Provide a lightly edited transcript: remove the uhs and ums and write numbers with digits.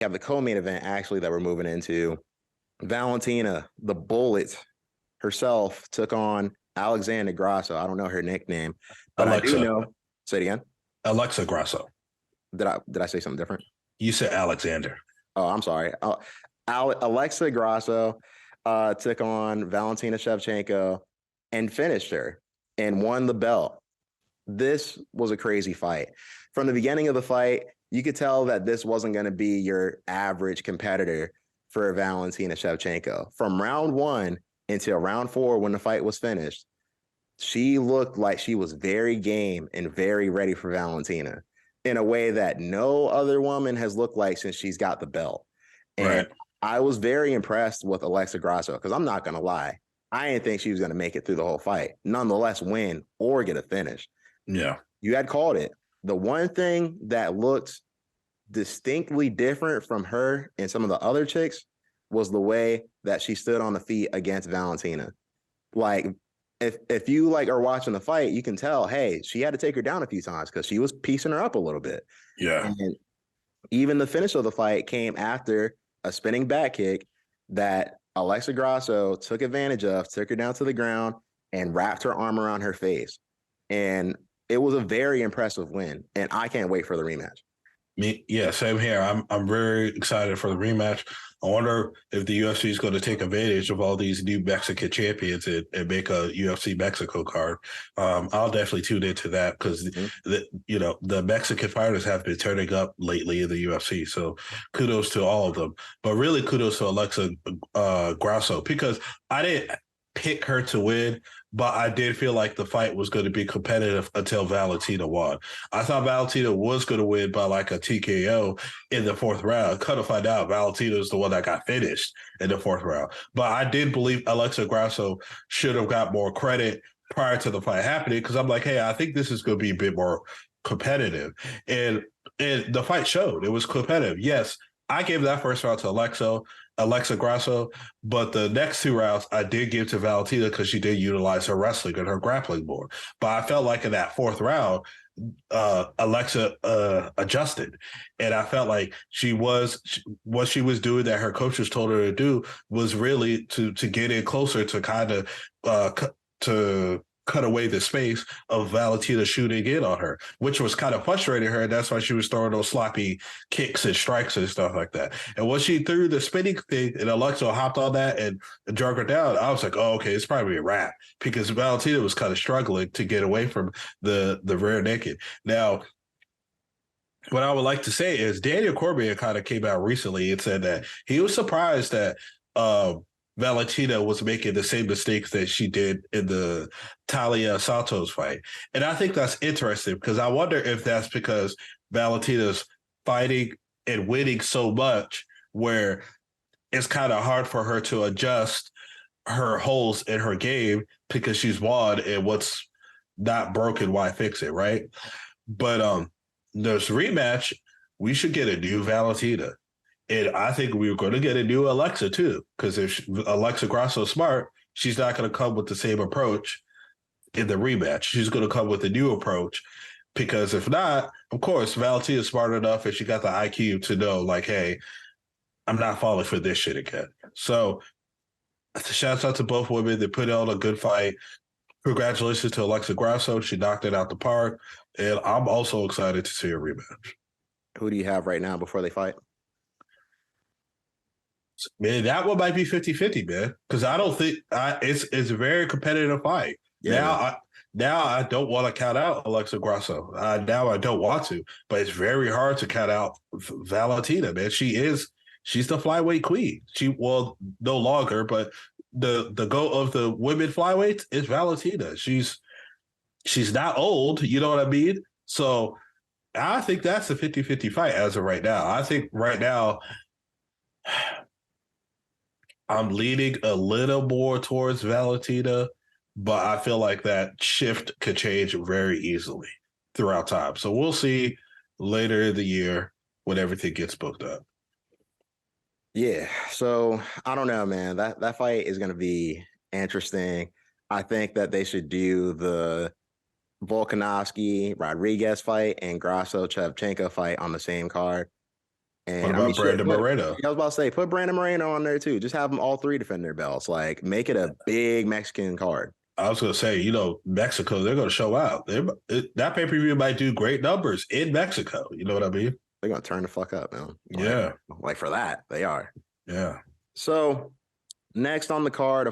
have the co-main event actually that we're moving into. Valentina, the Bullet herself, took on Alexander Grasso. I don't know her nickname, but I do Alexa, know. Say it again. Alexa Grasso. Did I say something different? You said Alexander. Oh, I'm sorry. Alexa Grasso took on Valentina Shevchenko and finished her and won the belt. This was a crazy fight. From the beginning of the fight, you could tell that this wasn't going to be your average competitor for Valentina Shevchenko. From round one until round four, when the fight was finished, she looked like she was very game and very ready for Valentina in a way that no other woman has looked like since she's got the belt. And Right. I was very impressed with Alexa Grasso because I'm not going to lie. I didn't think she was going to make it through the whole fight, nonetheless win or get a finish. Yeah. You had called it. The one thing that looked distinctly different from her and some of the other chicks was the way that she stood on the feet against Valentina. Like, if you like are watching the fight, you can tell, hey, she had to take her down a few times because she was piecing her up a little bit. Yeah. And even the finish of the fight came after a spinning back kick that Alexa Grasso took advantage of, took her down to the ground, and wrapped her arm around her face. And it was a very impressive win. And I can't wait for the rematch. Yeah, same here. I'm very excited for the rematch. I wonder if the UFC is going to take advantage of all these new Mexican champions and make a UFC Mexico card. I'll definitely tune into that because the Mexican fighters have been turning up lately in the UFC. So kudos to all of them, but really kudos to Alexa Grasso because I didn't pick her to win, but I did feel like the fight was going to be competitive until Valentina won. I thought Valentina was going to win by like a TKO in the fourth round. Kind of find out Valentina is the one that got finished in the fourth round. But I did believe Alexa Grasso should have got more credit prior to the fight happening because I'm like, hey, I think this is going to be a bit more competitive. And the fight showed it was competitive. Yes, I gave that first round to Alexa Grasso, but the next two rounds I did give to Valentina because she did utilize her wrestling and her grappling more. But I felt like in that fourth round, Alexa adjusted, and I felt like what she was doing that her coaches told her to do was really to get in closer to kind of to cut away the space of Valentina shooting in on her, which was kind of frustrating her. And that's why she was throwing those sloppy kicks and strikes and stuff like that. And when she threw the spinning thing and Alexa hopped on that and drug her down, I was like, oh, okay, it's probably a wrap because Valentina was kind of struggling to get away from the rear naked. Now, what I would like to say is Daniel Cormier kind of came out recently and said that he was surprised that Valentina was making the same mistakes that she did in the Talia Santos fight. And I think that's interesting because I wonder if that's because Valentina's fighting and winning so much where it's kind of hard for her to adjust her holes in her game because she's won and what's not broken, why fix it, right? But this rematch, we should get a new Valentina. And I think we were going to get a new Alexa too, because if Alexa Grasso is smart, she's not going to come with the same approach in the rematch. She's going to come with a new approach because if not, of course, Valentina's smart enough and she got the IQ to know, like, hey, I'm not falling for this shit again. So shouts out to both women. They put on a good fight. Congratulations to Alexa Grasso. She knocked it out the park. And I'm also excited to see a rematch. Who do you have right now before they fight? Man, that one might be 50-50, man. Because I don't think it's a very competitive fight. Yeah, Now I don't want to count out Alexa Grasso. Now I don't want to, but it's very hard to count out Valentina, man. She's the flyweight queen. No longer, but the goat of the women flyweights is Valentina. She's not old, you know what I mean? So I think that's a 50-50 fight as of right now. I think right now I'm leaning a little more towards Valentina, but I feel like that shift could change very easily throughout time. So we'll see later in the year when everything gets booked up. Yeah. So I don't know, man. That fight is going to be interesting. I think that they should do the Volkanovski Rodriguez fight and Grasso Shevchenko fight on the same card. And about Brandon Moreno? I was about to say, put Brandon Moreno on there too. Just have them all three defend their belts. Like, make it a big Mexican card. I was going to say, Mexico, they're going to show out. That pay-per-view might do great numbers in Mexico. You know what I mean? They're going to turn the fuck up, man. Yeah. Like for that, they are. Yeah. So next on the card,